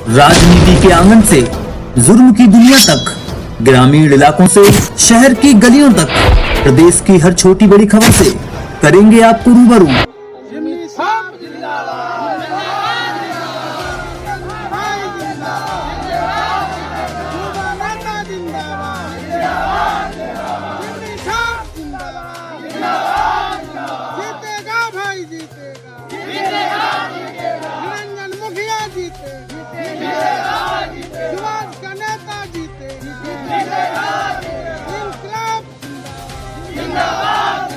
राजनीति के आंगन से जुर्म की दुनिया तक, ग्रामीण इलाकों से शहर की गलियों तक, प्रदेश की हर छोटी बड़ी खबर से करेंगे आपको रूबरू। जीतेगा भाई जीतेगा, निरंजन मुखिया जीतेगा, समाज का नेता जीतेगा, इंकलाब जिंदाबाद।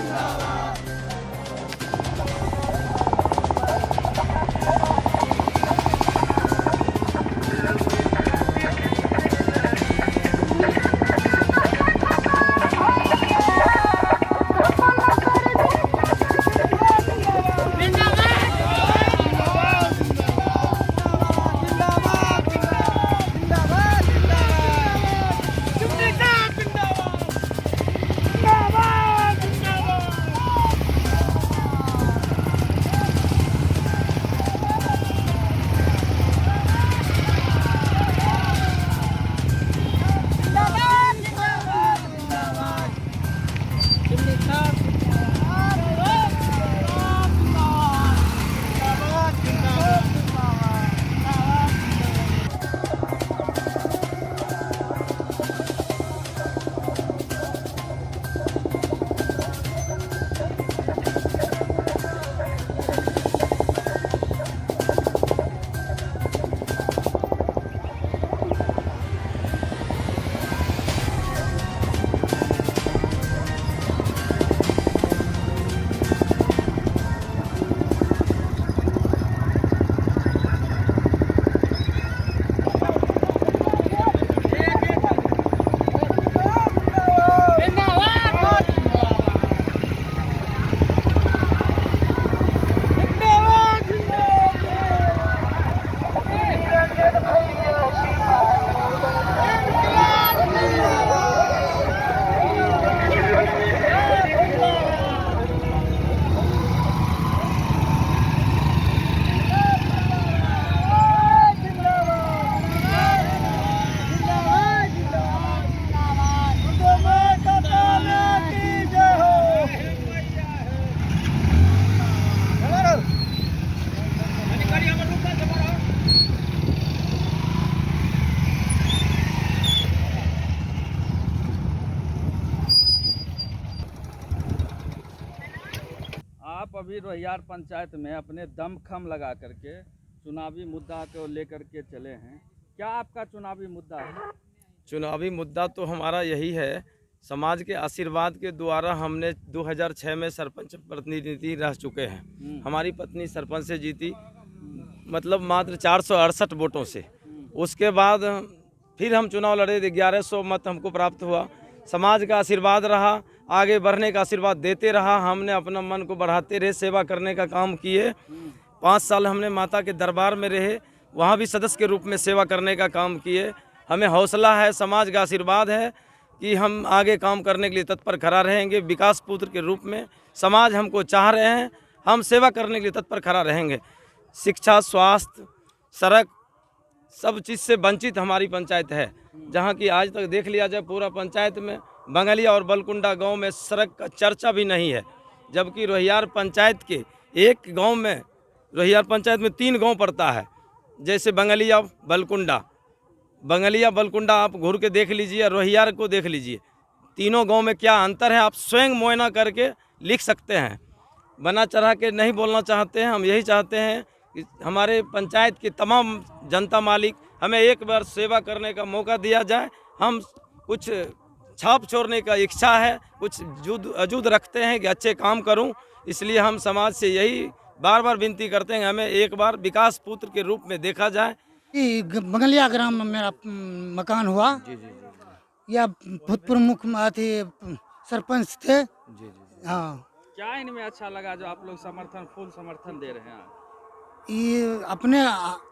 आप अभी रोहियार पंचायत में अपने दमखम लगा करके चुनावी मुद्दा को लेकर के चले हैं। क्या आपका चुनावी मुद्दा है? चुनावी मुद्दा तो हमारा यही है, समाज के आशीर्वाद के द्वारा हमने 2006 में सरपंच प्रतिनिधि रह चुके हैं। हमारी पत्नी सरपंच से जीती, मतलब मात्र 468 वोटों से। उसके बाद फिर हम चुनाव लड़े, 1100 मत हमको प्राप्त हुआ। समाज का आशीर्वाद रहा, आगे बढ़ने का आशीर्वाद देते रहा। हमने अपना मन को बढ़ाते रहे, सेवा करने का काम किए। 5 साल हमने माता के दरबार में रहे, वहाँ भी सदस्य के रूप में सेवा करने का काम किए। हमें हौसला है, समाज का आशीर्वाद है कि हम आगे काम करने के लिए तत्पर खड़ा रहेंगे। विकास पुत्र के रूप में समाज हमको चाह रहे हैं, हम सेवा करने के लिए तत्पर खड़ा रहेंगे। शिक्षा, स्वास्थ्य, सड़क, सब चीज़ से वंचित हमारी पंचायत है। जहाँ की आज तक देख लिया जाए, पूरा पंचायत में बंगलिया और बलकुंडा गांव में सड़क का चर्चा भी नहीं है। जबकि रोहियार पंचायत के एक गांव में, रोहियार पंचायत में 3 गांव पड़ता है, जैसे बंगलिया, बलकुंडा आप घूर के देख लीजिए, रोहियार को देख लीजिए, तीनों गांव में क्या अंतर है आप स्वयं मुआयना करके लिख सकते हैं। बना चढ़ा के नहीं बोलना चाहते हैं। हम यही चाहते हैं कि हमारे पंचायत के तमाम जनता मालिक हमें एक बार सेवा करने का मौका दिया जाए। हम कुछ छाप छोड़ने का इच्छा है, कुछ अजूद रखते हैं कि अच्छे काम करूं, इसलिए हम समाज से यही बार बार विनती करते हैं, हमें एक बार विकास पुत्र के रूप में देखा जाए। बंगलिया ग्राम में मेरा मकान हुआ। या भूतपूर्व मुख्य सरपंच थे। हाँ, क्या इनमें अच्छा लगा जो आप लोग फुल समर्थन दे रहे हैं? ये अपने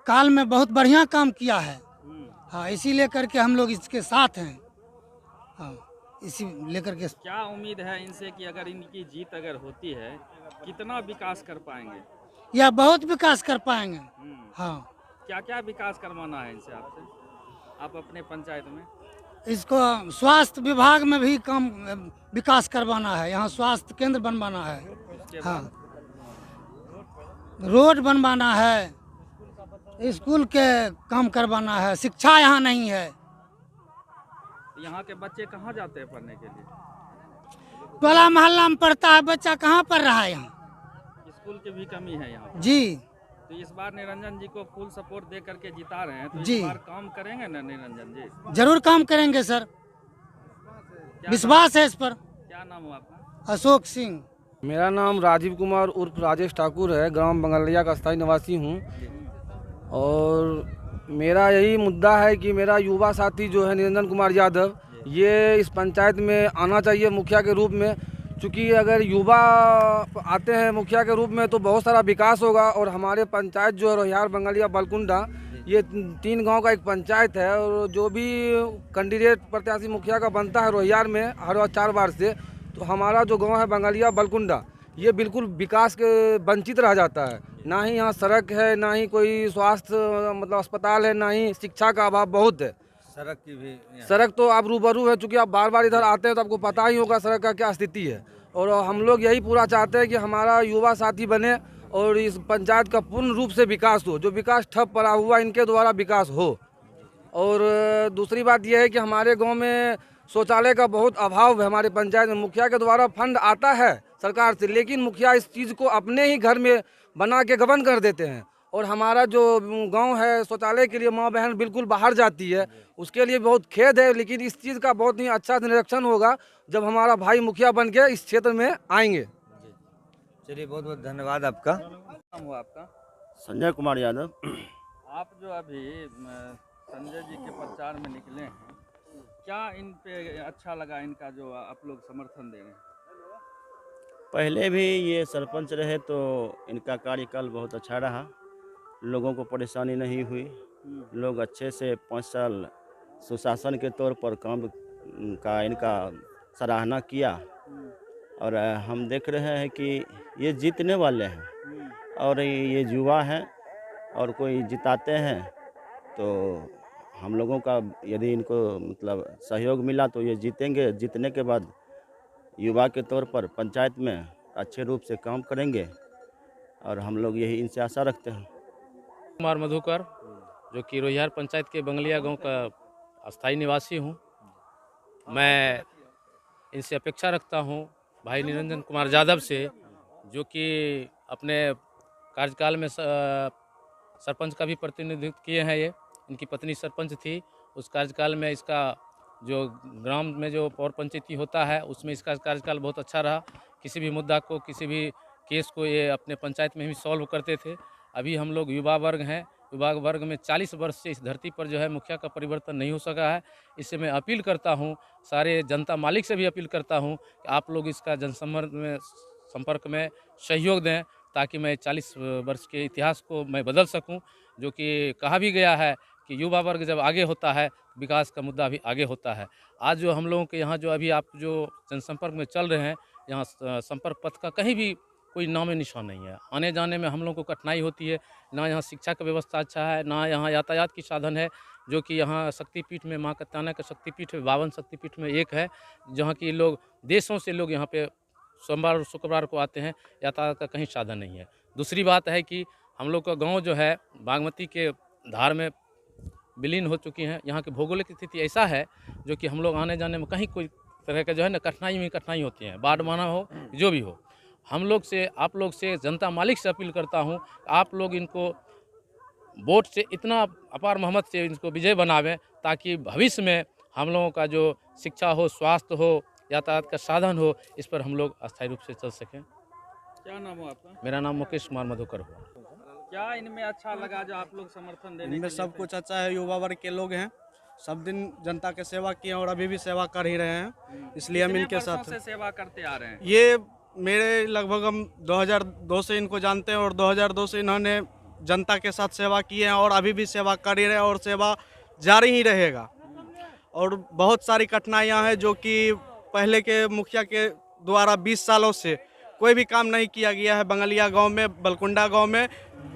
काल में बहुत बढ़िया काम किया है। हाँ, इसी लेकर के हम लोग इसके साथ हैं। हाँ, इसी लेकर के। क्या उम्मीद है इनसे कि अगर इनकी जीत अगर होती है, कितना विकास कर पाएंगे? या बहुत विकास कर पाएंगे। हाँ, क्या क्या विकास करवाना है इनसे आपसे, आप अपने पंचायत में? इसको स्वास्थ्य विभाग में भी काम विकास करवाना है, यहाँ स्वास्थ्य केंद्र बनवाना है। उसके हाँ, बाद रोड बनवाना है, स्कूल के काम करवाना है, शिक्षा यहाँ नहीं है। यहाँ के बच्चे कहाँ जाते हैं पढ़ने के लिए? टोला मोहल्ला में पढ़ता है बच्चा, कहाँ पढ़ रहा है यहाँ? स्कूल की भी कमी है यहाँ। जी तो इस बार निरंजन जी को फुल सपोर्ट दे करके जिता रहे हैं, तो जी। इस बार काम करेंगे ना निरंजन जी? जरूर काम करेंगे सर, क्या विश्वास है इस पर। क्या नाम हुआ आपका? अशोक सिंह। मेरा नाम राजीव कुमार उर्फ राजेश ठाकुर है, ग्राम बंगलिया का स्थायी निवासी हूँ। और मेरा यही मुद्दा है कि मेरा युवा साथी जो है निरंजन कुमार यादव, ये इस पंचायत में आना चाहिए मुखिया के रूप में। क्योंकि अगर युवा आते हैं मुखिया के रूप में तो बहुत सारा विकास होगा। और हमारे पंचायत जो है रोहियार बंगलिया बलकुंडा, ये 3 गांव का एक पंचायत है। और जो भी कैंडिडेट प्रत्याशी मुखिया का बनता है रोहियार में हर 4 बार से, तो हमारा जो गांव है बंगलिया बलकुंडा, ये बिल्कुल विकास के वंचित रह जाता है। ना ही यहाँ सड़क है, ना ही कोई स्वास्थ्य मतलब अस्पताल है, ना ही शिक्षा का अभाव बहुत है। सड़क तो आप रूबरू है, चूँकि आप बार बार इधर आते हैं तो आपको पता ही होगा सड़क का क्या स्थिति है। और हम लोग यही पूरा चाहते हैं कि हमारा युवा साथी बने और इस पंचायत का पूर्ण रूप से विकास हो। जो विकास ठप पड़ा हुआ इनके द्वारा विकास हो। और दूसरी बात यह है कि हमारे गांव में शौचालय का बहुत अभाव है। हमारे पंचायत में मुखिया के द्वारा फंड आता है सरकार से, लेकिन मुखिया इस चीज़ को अपने ही घर में बना के गबन कर देते हैं। और हमारा जो गांव है शौचालय के लिए माँ बहन बिल्कुल बाहर जाती है, उसके लिए बहुत खेद है। लेकिन इस चीज़ का बहुत ही अच्छा निरीक्षण होगा जब हमारा भाई मुखिया बन के इस क्षेत्र में आएंगे। चलिए, बहुत बहुत धन्यवाद आपका। नाम हुआ आपका? संजय कुमार यादव। आप जो अभी संजय जी के प्रचार में निकले हैं, क्या इन पे अच्छा लगा इनका जो आप लोग समर्थन दे रहे हैं? पहले भी ये सरपंच रहे तो इनका कार्यकाल बहुत अच्छा रहा, लोगों को परेशानी नहीं हुई। लोग अच्छे से 5 साल सुशासन के तौर पर काम का इनका सराहना किया। और हम देख रहे हैं कि ये जीतने वाले हैं और ये युवा हैं और कोई जिताते हैं तो हम लोगों का यदि इनको मतलब सहयोग मिला तो ये जीतेंगे। जीतने के बाद युवा के तौर पर पंचायत में अच्छे रूप से काम करेंगे और हम लोग यही इनसे आशा रखते हैं। कुमार मधुकर, जो कि रोहियार पंचायत के बंगलिया गांव का अस्थाई निवासी हूं। मैं इनसे अपेक्षा रखता हूं भाई निरंजन कुमार यादव से, जो कि अपने कार्यकाल में सरपंच का भी प्रतिनिधित्व किए हैं। ये इनकी पत्नी सरपंच थी, उस कार्यकाल में इसका जो ग्राम में जो पौर पंचायती होता है उसमें इसका कार्यकाल बहुत अच्छा रहा। किसी भी मुद्दा को, किसी भी केस को ये अपने पंचायत में ही सॉल्व करते थे। अभी हम लोग युवा वर्ग हैं, युवा वर्ग में 40 वर्ष से इस धरती पर जो है मुखिया का परिवर्तन नहीं हो सका है। इससे मैं अपील करता हूं, सारे जनता मालिक से भी अपील करता हूं कि आप लोग इसका संपर्क में सहयोग दें, ताकि मैं 40 वर्ष के इतिहास को मैं बदल सकूं। जो कि कहा भी गया है कि युवा वर्ग जब आगे होता है विकास का मुद्दा भी आगे होता है। आज जो हम लोगों के यहाँ जो अभी आप जो जनसंपर्क में चल रहे हैं, यहाँ संपर्क पथ का कहीं भी कोई नाम निशान नहीं है। आने जाने में हम लोगों को कठिनाई होती है। ना यहाँ शिक्षा का व्यवस्था अच्छा है, ना यहाँ यातायात की साधन है। जो कि यहाँ शक्तिपीठ में माँ कत्याना का शक्तिपीठ 52 शक्तिपीठ में एक है, जहाँ की लोग देशों से लोग यहाँ पे सोमवार और शुक्रवार को आते हैं। यातायात का कहीं साधन नहीं है। दूसरी बात है कि हम लोग का गाँव जो है बागमती के धार में विलीन हो चुकी हैं। यहाँ की भौगोलिक स्थिति ऐसा है जो कि हम लोग आने जाने में कहीं कोई तरह का जो है ना कठिनाई होती है, बाढ़ माना हो जो भी हो। हम लोग से, आप लोग से, जनता मालिक से अपील करता हूँ, आप लोग इनको वोट से इतना अपार मोहम्मद से इनको विजय बनावें, ताकि भविष्य में हम लोगों का जो शिक्षा हो, स्वास्थ्य हो, यातायात का साधन हो, इस पर हम लोग अस्थायी रूप से चल सकें। क्या नाम हो आपका? मेरा नाम मुकेश कुमार मधुकर हुआ। क्या इनमें अच्छा लगा जो आप लोग समर्थन देने इनमें सब कुछ अच्छा है। युवा वर्ग के लोग हैं, सब दिन जनता के सेवा किए और अभी भी सेवा कर ही रहे हैं, इसलिए हम इनके साथ से सेवा करते आ रहे हैं। ये मेरे लगभग हम 2002 से इनको जानते हैं और 2002 से इन्होंने जनता के साथ सेवा की है और अभी भी सेवा कर ही रहे हैं और सेवा जारी ही रहेगा। और बहुत सारी कठिनाइयां हैं जो कि पहले के मुखिया के द्वारा 20 सालों से कोई भी काम नहीं किया गया है। बंगलिया गांव में, बलकुंडा गांव में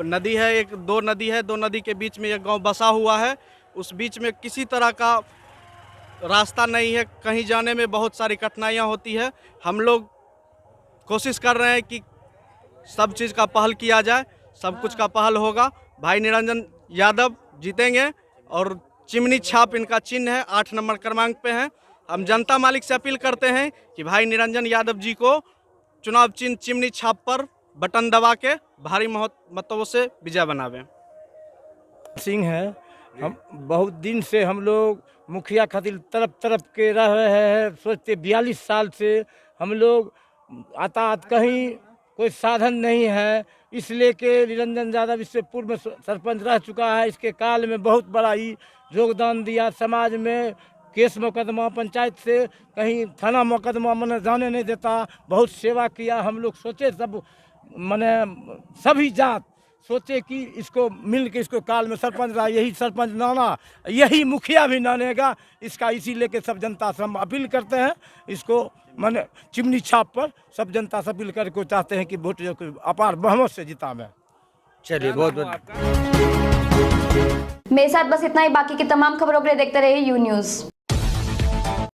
नदी है, दो नदी के बीच में एक गांव बसा हुआ है। उस बीच में किसी तरह का रास्ता नहीं है, कहीं जाने में बहुत सारी कठिनाइयां होती है। हम लोग कोशिश कर रहे हैं कि सब चीज़ का पहल किया जाए, सब कुछ का पहल होगा। भाई निरंजन यादव जीतेंगे और चिमनी छाप इनका चिन्ह है, 8 नंबर क्रमांक पे है। हम जनता मालिक से अपील करते हैं कि भाई निरंजन यादव जी को चुनाव चिन्ह चिमनी छाप पर बटन दबा के भारी मतों से विजय बनावें। सिंह है। हम बहुत दिन से हम लोग मुखिया खातिर तरफ के रह रहे हैं, सोचते 42 साल से हम लोग यातायात कहीं कोई साधन नहीं है, इसलिए कि निरंजन यादव इससे पूर्व में सरपंच रह चुका है। इसके काल में बहुत बड़ा ही योगदान दिया समाज में, केस मुकदमा पंचायत से कहीं थाना मुकदमा मैंने जाने नहीं देता, बहुत सेवा किया। हम लोग सोचे सब मैंने सभी जात सोचे कि इसको मिल के इसको काल में सरपंच रहा, यही सरपंच नाना, यही मुखिया भी नानेगा इसका। इसी लेके सब जनता से हम अपील करते हैं, इसको मैंने चिमनी छाप पर सब जनता से अपील करके चाहते हैं कि वोट अपार बहुमत से जिता मैं। चलिए बहुत बहुत मेरे साथ बस इतना ही। बाकी की तमाम खबरों के लिए देखते रहिए यू न्यूज़।